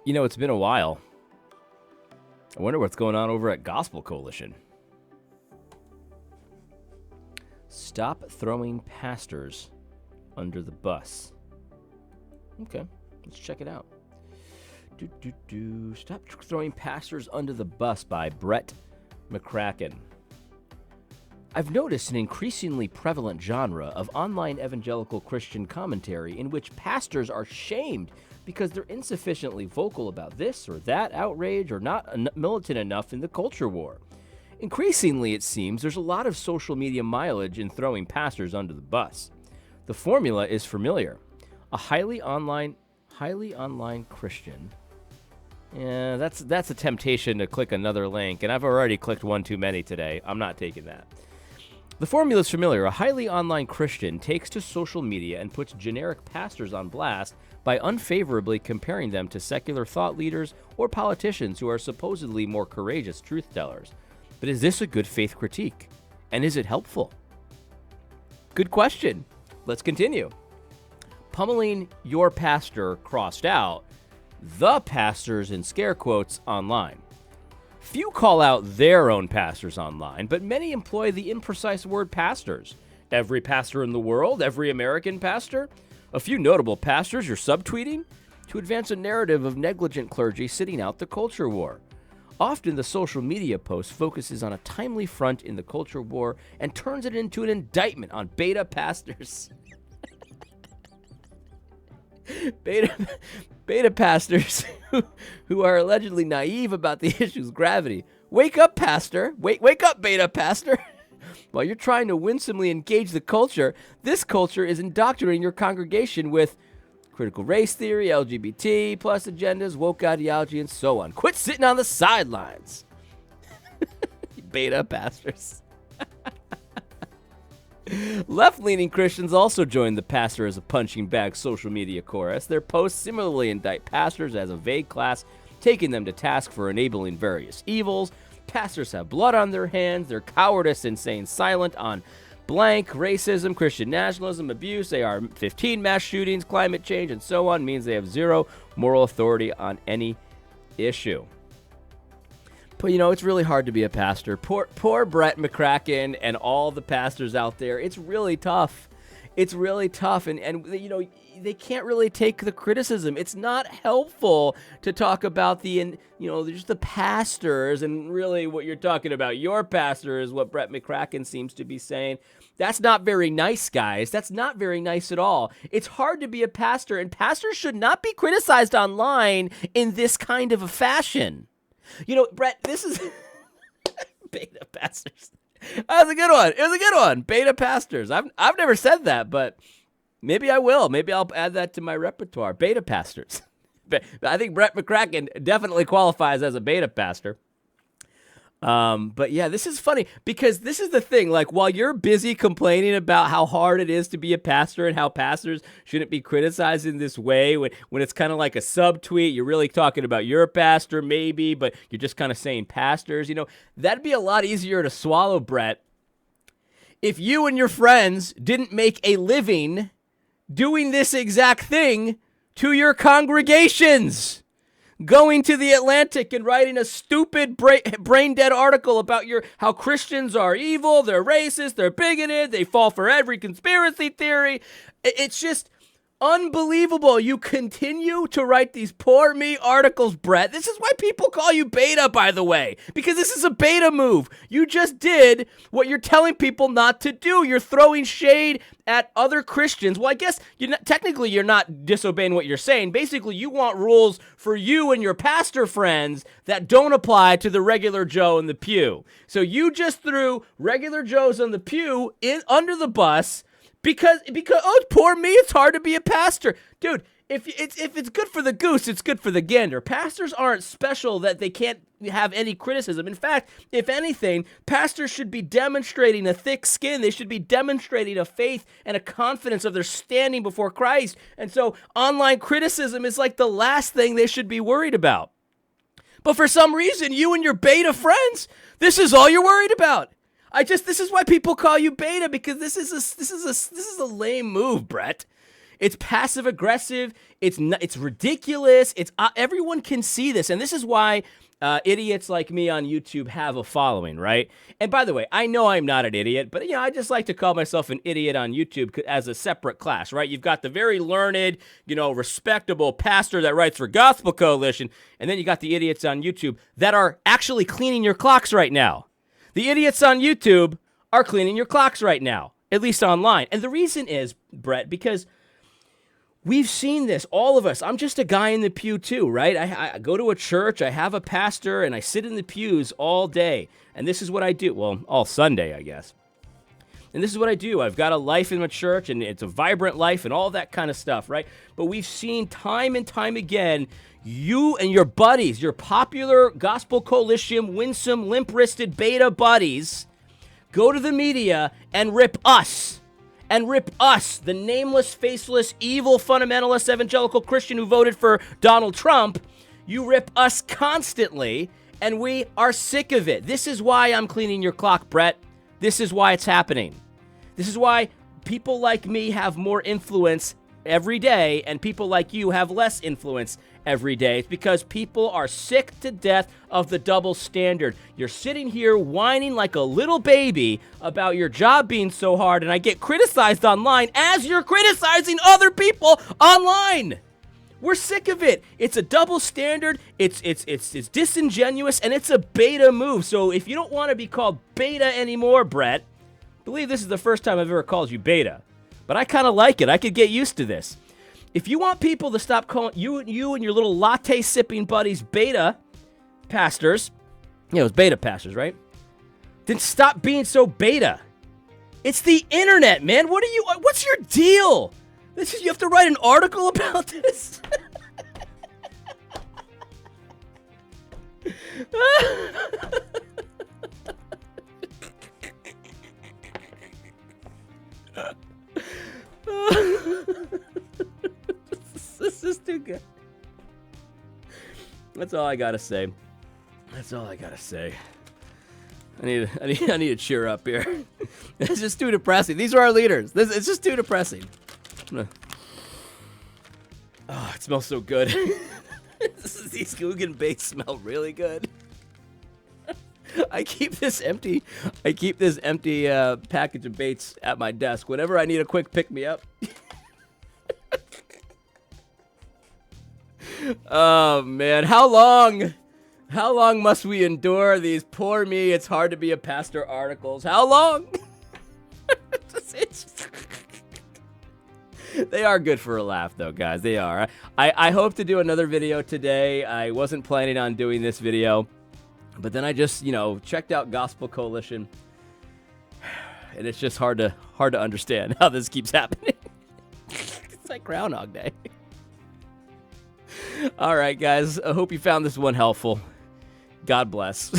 You know, it's been a while. I wonder what's going on over at Gospel Coalition. Stop throwing pastors under the bus. Okay, let's check it out. Stop throwing pastors under the bus by Brett McCracken. I've noticed an increasingly prevalent genre of online evangelical Christian commentary in which pastors are shamed because they're insufficiently vocal about this or that outrage or not militant enough in the culture war. Increasingly, it seems, there's a lot of social media mileage in throwing pastors under the bus. The formula is familiar. A highly online Christian. Yeah, that's a temptation to click another link, and I've already clicked one too many today. I'm not taking that. The formula is familiar. A highly online Christian takes to social media and puts generic pastors on blast by unfavorably comparing them to secular thought leaders or politicians who are supposedly more courageous truth tellers. But is this a good faith critique? And is it helpful? Good question. Let's continue. Pummeling your pastor crossed out, the pastors in scare quotes online. Few call out their own pastors online, but many employ the imprecise word pastors. Every pastor in the world, every American pastor. A few notable pastors you're subtweeting to advance a narrative of negligent clergy sitting out the culture war. Often the social media post focuses on a timely front in the culture war and turns it into an indictment on beta pastors. Beta pastors who are allegedly naive about the issue's gravity. Wake up, pastor. Wake up, beta pastor. While you're trying to winsomely engage the culture, this culture is indoctrinating your congregation with critical race theory, LGBT plus agendas, woke ideology, and so on. Quit sitting on the sidelines. Beta pastors. Left-leaning Christians also joined the pastor as a punching bag social media chorus. Their posts similarly indict pastors as a vague class, taking them to task for enabling various evils. Pastors have blood on their hands. They're cowardice in staying silent on blank, racism, Christian nationalism, abuse, AR-15 mass shootings, climate change, and so on. Means they have zero moral authority on any issue. But, you know, it's really hard to be a pastor. Poor Brett McCracken and all the pastors out there. It's really tough. It's really tough. And you know, they can't really take the criticism. It's not helpful to talk about just the pastors and really what you're talking about. Your pastor is what Brett McCracken seems to be saying. That's not very nice, guys. That's not very nice at all. It's hard to be a pastor, and pastors should not be criticized online in this kind of a fashion. You know, Brett, this is beta pastors. That was a good one. It was a good one. Beta pastors. I've never said that, but maybe I will. Maybe I'll add that to my repertoire. Beta pastors. I think Brett McCracken definitely qualifies as a beta pastor. But yeah, this is funny because this is the thing. Like, while you're busy complaining about how hard it is to be a pastor and how pastors shouldn't be criticized in this way, when it's kind of like a subtweet, you're really talking about your pastor maybe, but you're just kind of saying pastors, you know, that'd be a lot easier to swallow, Brett, if you and your friends didn't make a living doing this exact thing to your congregations. Going to the Atlantic and writing a stupid brain-dead article about how Christians are evil, they're racist, they're bigoted, they fall for every conspiracy theory. It's just unbelievable. You continue to write these poor me articles, Brett. This is why people call you beta, by the way, because this is a beta move. You just did what you're telling people not to do. You're throwing shade at other Christians. Well, I guess technically you're not disobeying what you're saying. Basically, you want rules for you and your pastor friends that don't apply to the regular Joe in the pew. So you just threw regular Joes on the pew under the bus because poor me, it's hard to be a pastor. Dude, if it's good for the goose, it's good for the gander. Pastors aren't special that they can't have any criticism. In fact, if anything, pastors should be demonstrating a thick skin. They should be demonstrating a faith and a confidence of their standing before Christ. And so online criticism is like the last thing they should be worried about. But for some reason, you and your beta friends, this is all you're worried about. This is why people call you beta, because this is a lame move, Brett. It's passive aggressive. It's ridiculous. It's everyone can see this, and this is why idiots like me on YouTube have a following, right? And by the way, I know I'm not an idiot, but I just like to call myself an idiot on YouTube as a separate class, right? You've got the very learned, respectable pastor that writes for Gospel Coalition, and then you got the idiots on YouTube that are actually cleaning your clocks right now. The idiots on YouTube are cleaning your clocks right now, at least online. And the reason is, Brett, because we've seen this, all of us. I'm just a guy in the pew too, right? I go to a church, I have a pastor, and I sit in the pews all day. And this is what I do. Well, all Sunday, I guess. And this is what I do. I've got a life in my church, and it's a vibrant life and all that kind of stuff, right? But we've seen time and time again, you and your buddies, your popular Gospel Coalition, winsome, limp-wristed beta buddies, go to the media and rip us. The nameless, faceless, evil, fundamentalist, evangelical Christian who voted for Donald Trump. You rip us constantly, and we are sick of it. This is why I'm cleaning your clock, Brett. This is why it's happening. This is why people like me have more influence every day, and people like you have less influence every day. It's because people are sick to death of the double standard. You're sitting here whining like a little baby about your job being so hard, and I get criticized online as you're criticizing other people online. We're sick of it. It's a double standard. It's disingenuous, and it's a beta move. So if you don't want to be called beta anymore, Brett, I believe this is the first time I've ever called you beta, but I kind of like it. I could get used to this. If you want people to stop calling you and your little latte-sipping buddies beta pastors, it was beta pastors, right? Then stop being so beta. It's the internet, man. What's your deal? You have to write an article about this? This is too good. That's all I gotta say. I need to cheer up here. It's just too depressing. These are our leaders. It's just too depressing. Oh, it smells so good. These Guggen bakes smell really good. I keep this empty package of baits at my desk whenever I need a quick pick me up. Oh man, how long must we endure these poor me, it's hard to be a pastor articles? How long? They are good for a laugh though, guys. They are. I hope to do another video today. I wasn't planning on doing this video, but then I just, checked out Gospel Coalition, and it's just hard to understand how this keeps happening. It's like Groundhog Day. All right, guys. I hope you found this one helpful. God bless.